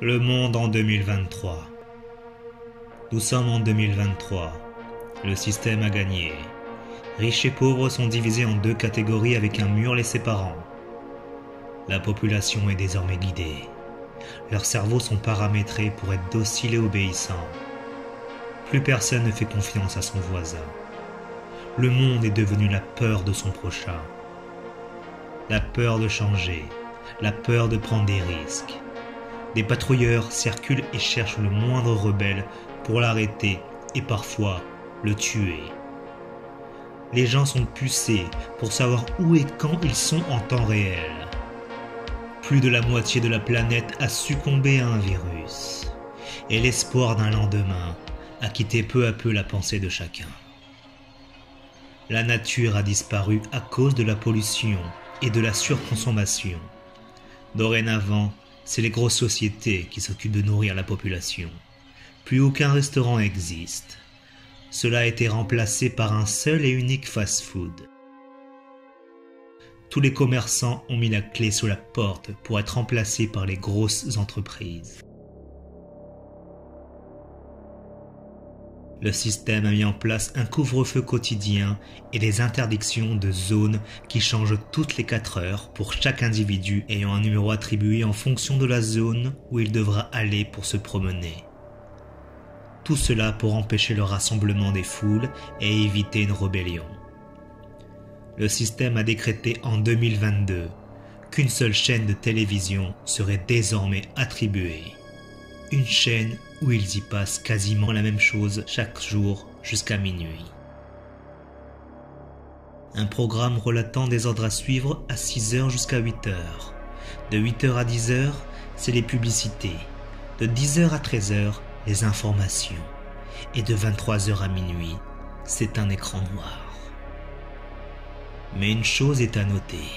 Le monde en 2023. Nous sommes en 2023. Le système a gagné. Riches et pauvres sont divisés en deux catégories avec un mur les séparant. La population est désormais guidée. Leurs cerveaux sont paramétrés pour être dociles et obéissants. Plus personne ne fait confiance à son voisin. Le monde est devenu la peur de son prochain. La peur de changer, la peur de prendre des risques. Des patrouilleurs circulent et cherchent le moindre rebelle pour l'arrêter et parfois le tuer. Les gens sont pucés pour savoir où et quand ils sont en temps réel. Plus de la moitié de la planète a succombé à un virus. Et l'espoir d'un lendemain a quitté peu à peu la pensée de chacun. La nature a disparu à cause de la pollution et de la surconsommation. Dorénavant, c'est les grosses sociétés qui s'occupent de nourrir la population. Plus aucun restaurant n'existe. Cela a été remplacé par un seul et unique fast-food. Tous les commerçants ont mis la clé sous la porte pour être remplacés par les grosses entreprises. Le système a mis en place un couvre-feu quotidien et des interdictions de zones qui changent toutes les 4 heures pour chaque individu ayant un numéro attribué en fonction de la zone où il devra aller pour se promener. Tout cela pour empêcher le rassemblement des foules et éviter une rébellion. Le système a décrété en 2022 qu'une seule chaîne de télévision serait désormais attribuée. Une chaîne où ils y passent quasiment la même chose chaque jour jusqu'à minuit. Un programme relatant des ordres à suivre à 6h jusqu'à 8h. De 8h à 10h, c'est les publicités. De 10h à 13h, les informations. Et de 23h à minuit, c'est un écran noir. Mais une chose est à noter.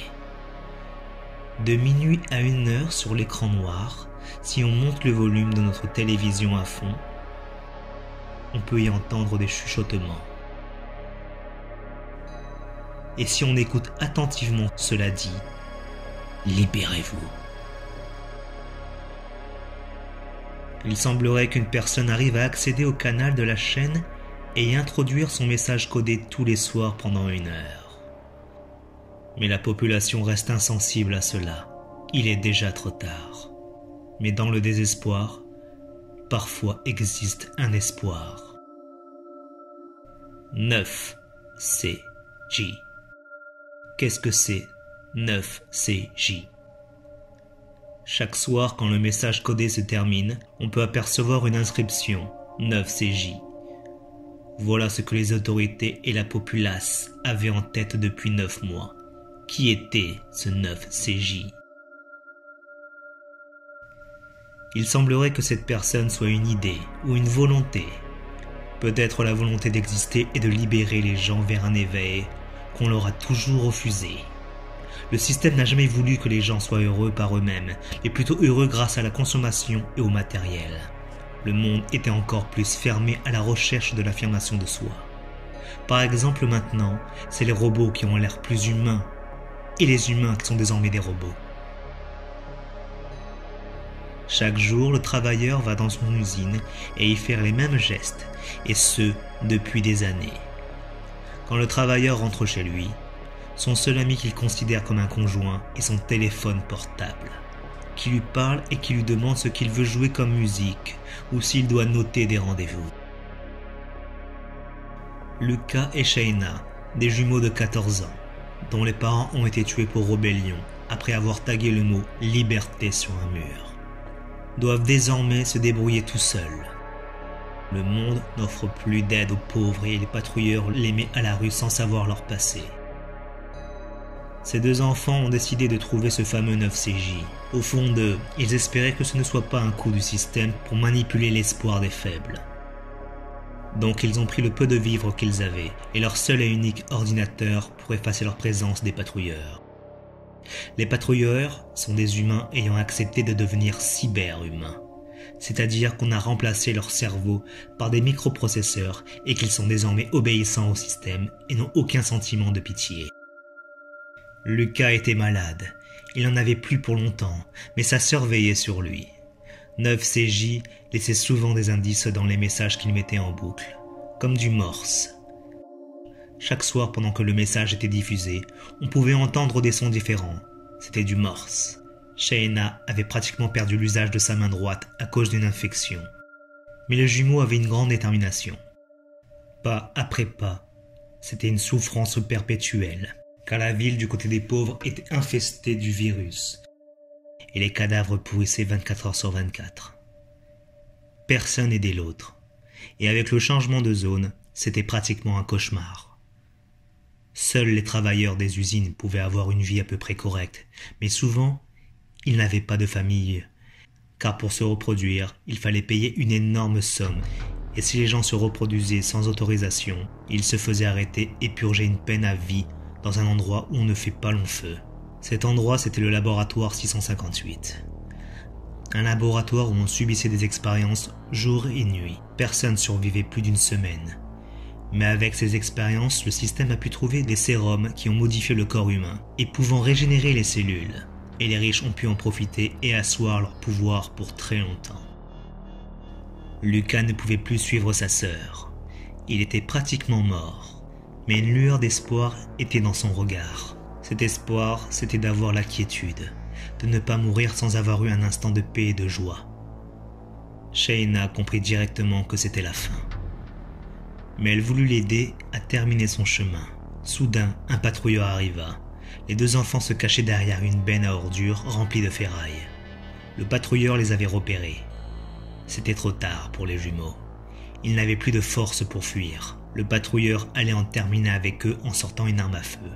De minuit à 1h sur l'écran noir, si on monte le volume de notre télévision à fond, on peut y entendre des chuchotements. Et si on écoute attentivement cela dit, libérez-vous. Il semblerait qu'une personne arrive à accéder au canal de la chaîne et y introduire son message codé tous les soirs pendant 1 heure. Mais la population reste insensible à cela. Il est déjà trop tard. Mais dans le désespoir, parfois existe un espoir. 9CJ. Qu'est-ce que c'est 9CJ? Chaque soir, quand le message codé se termine, on peut apercevoir une inscription 9CJ. Voilà ce que les autorités et la populace avaient en tête depuis 9 mois. Qui était ce 9CJ? Il semblerait que cette personne soit une idée ou une volonté. Peut-être la volonté d'exister et de libérer les gens vers un éveil qu'on leur a toujours refusé. Le système n'a jamais voulu que les gens soient heureux par eux-mêmes, mais plutôt heureux grâce à la consommation et au matériel. Le monde était encore plus fermé à la recherche de l'affirmation de soi. Par exemple maintenant, c'est les robots qui ont l'air plus humains, et les humains qui sont désormais des robots. Chaque jour, le travailleur va dans son usine et y faire les mêmes gestes, et ce, depuis des années. Quand le travailleur rentre chez lui, son seul ami qu'il considère comme un conjoint est son téléphone portable, qui lui parle et qui lui demande ce qu'il veut jouer comme musique, ou s'il doit noter des rendez-vous. Lucas et Shaina, des jumeaux de 14 ans, dont les parents ont été tués pour rébellion après avoir tagué le mot « liberté » sur un mur, doivent désormais se débrouiller tout seuls. Le monde n'offre plus d'aide aux pauvres et les patrouilleurs les mettent à la rue sans savoir leur passé. Ces 2 enfants ont décidé de trouver ce fameux 9CJ. Au fond d'eux, ils espéraient que ce ne soit pas un coup du système pour manipuler l'espoir des faibles. Donc ils ont pris le peu de vivres qu'ils avaient et leur seul et unique ordinateur pour effacer leur présence des patrouilleurs. Les patrouilleurs sont des humains ayant accepté de devenir cyber-humains, c'est-à-dire qu'on a remplacé leur cerveau par des microprocesseurs et qu'ils sont désormais obéissants au système et n'ont aucun sentiment de pitié. Lucas était malade, il n'en avait plus pour longtemps, mais sa sœur veillait sur lui. 9CJ laissait souvent des indices dans les messages qu'il mettait en boucle, comme du morse. Chaque soir, pendant que le message était diffusé, on pouvait entendre des sons différents. C'était du morse. Shaina avait pratiquement perdu l'usage de sa main droite à cause d'une infection. Mais le jumeau avait une grande détermination. Pas après pas, c'était une souffrance perpétuelle, car la ville du côté des pauvres était infestée du virus, et les cadavres pourrissaient 24 heures sur 24. Personne n'aidait l'autre, et avec le changement de zone, c'était pratiquement un cauchemar. Seuls les travailleurs des usines pouvaient avoir une vie à peu près correcte, mais souvent, ils n'avaient pas de famille, car pour se reproduire, il fallait payer une énorme somme, et si les gens se reproduisaient sans autorisation, ils se faisaient arrêter et purger une peine à vie dans un endroit où on ne fait pas long feu. Cet endroit, c'était le laboratoire 658. Un laboratoire où on subissait des expériences jour et nuit. Personne survivait plus d'une semaine. Mais avec ces expériences, le système a pu trouver des sérums qui ont modifié le corps humain et pouvant régénérer les cellules. Et les riches ont pu en profiter et asseoir leur pouvoir pour très longtemps. Lucas ne pouvait plus suivre sa sœur. Il était pratiquement mort, mais une lueur d'espoir était dans son regard. Cet espoir, c'était d'avoir la quiétude, de ne pas mourir sans avoir eu un instant de paix et de joie. Shaina comprit directement que c'était la fin. Mais elle voulut l'aider à terminer son chemin. Soudain, un patrouilleur arriva. Les deux enfants se cachaient derrière une benne à ordures remplie de ferraille. Le patrouilleur les avait repérés. C'était trop tard pour les jumeaux. Ils n'avaient plus de force pour fuir. Le patrouilleur allait en terminer avec eux en sortant une arme à feu.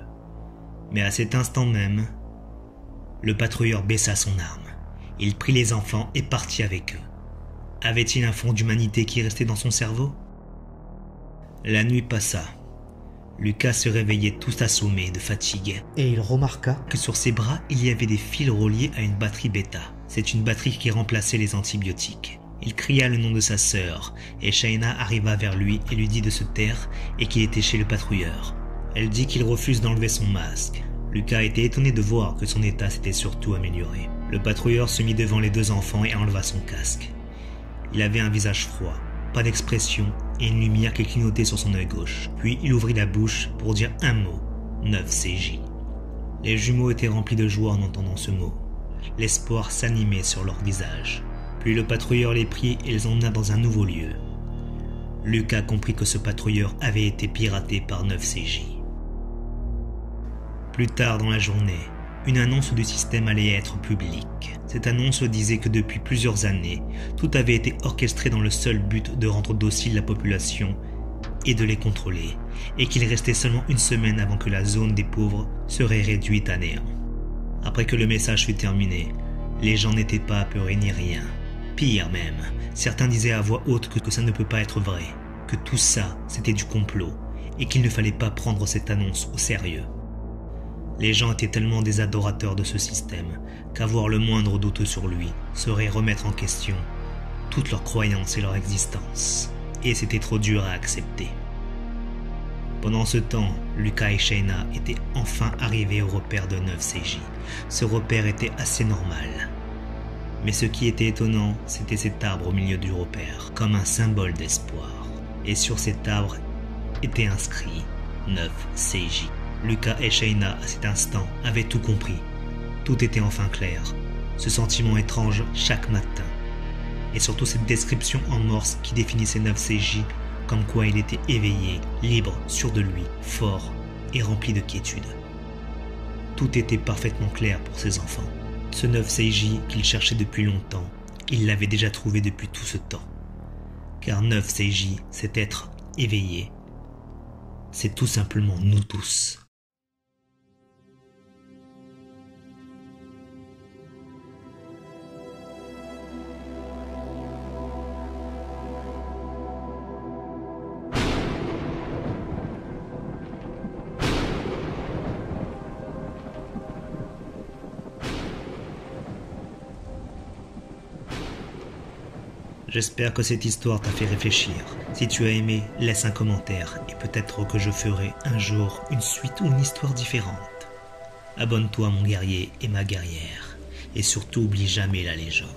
Mais à cet instant même, le patrouilleur baissa son arme. Il prit les enfants et partit avec eux. Avait-il un fond d'humanité qui restait dans son cerveau ? La nuit passa. Lucas se réveillait tout assommé de fatigue et il remarqua que sur ses bras il y avait des fils reliés à une batterie bêta. C'est une batterie qui remplaçait les antibiotiques. Il cria le nom de sa sœur et Shaina arriva vers lui et lui dit de se taire et qu'il était chez le patrouilleur. Elle dit qu'il refuse d'enlever son masque. Lucas était étonné de voir que son état s'était surtout amélioré. Le patrouilleur se mit devant les deux enfants et enleva son casque. Il avait un visage froid, pas d'expression et une lumière qui clignotait sur son œil gauche. Puis il ouvrit la bouche pour dire un mot, 9CJ. Les jumeaux étaient remplis de joie en entendant ce mot. L'espoir s'animait sur leur visage. Puis le patrouilleur les prit et les emmena dans un nouveau lieu. Lucas comprit que ce patrouilleur avait été piraté par 9CJ. Plus tard dans la journée, une annonce du système allait être publique. Cette annonce disait que depuis plusieurs années, tout avait été orchestré dans le seul but de rendre docile la population et de les contrôler, et qu'il restait seulement une semaine avant que la zone des pauvres serait réduite à néant. Après que le message fut terminé, les gens n'étaient pas apeurés ni rien. Pire même, certains disaient à voix haute que ça ne peut pas être vrai, que tout ça c'était du complot, et qu'il ne fallait pas prendre cette annonce au sérieux. Les gens étaient tellement des adorateurs de ce système qu'avoir le moindre doute sur lui serait remettre en question toute leur croyance et leur existence. Et c'était trop dur à accepter. Pendant ce temps, Lucas et Shaina étaient enfin arrivés au repère de 9CJ. Ce repère était assez normal. Mais ce qui était étonnant, c'était cet arbre au milieu du repère, comme un symbole d'espoir. Et sur cet arbre était inscrit 9CJ. Lucas et Shaina, à cet instant, avaient tout compris. Tout était enfin clair. Ce sentiment étrange chaque matin. Et surtout cette description en morse qui définissait 9CJ comme quoi il était éveillé, libre, sûr de lui, fort et rempli de quiétude. Tout était parfaitement clair pour ses enfants. Ce 9CJ qu'il cherchait depuis longtemps, il l'avait déjà trouvé depuis tout ce temps. Car 9CJ, c'est être éveillé. C'est tout simplement nous tous. J'espère que cette histoire t'a fait réfléchir. Si tu as aimé, laisse un commentaire et peut-être que je ferai un jour une suite ou une histoire différente. Abonne-toi mon guerrier et ma guerrière et surtout oublie jamais la légende.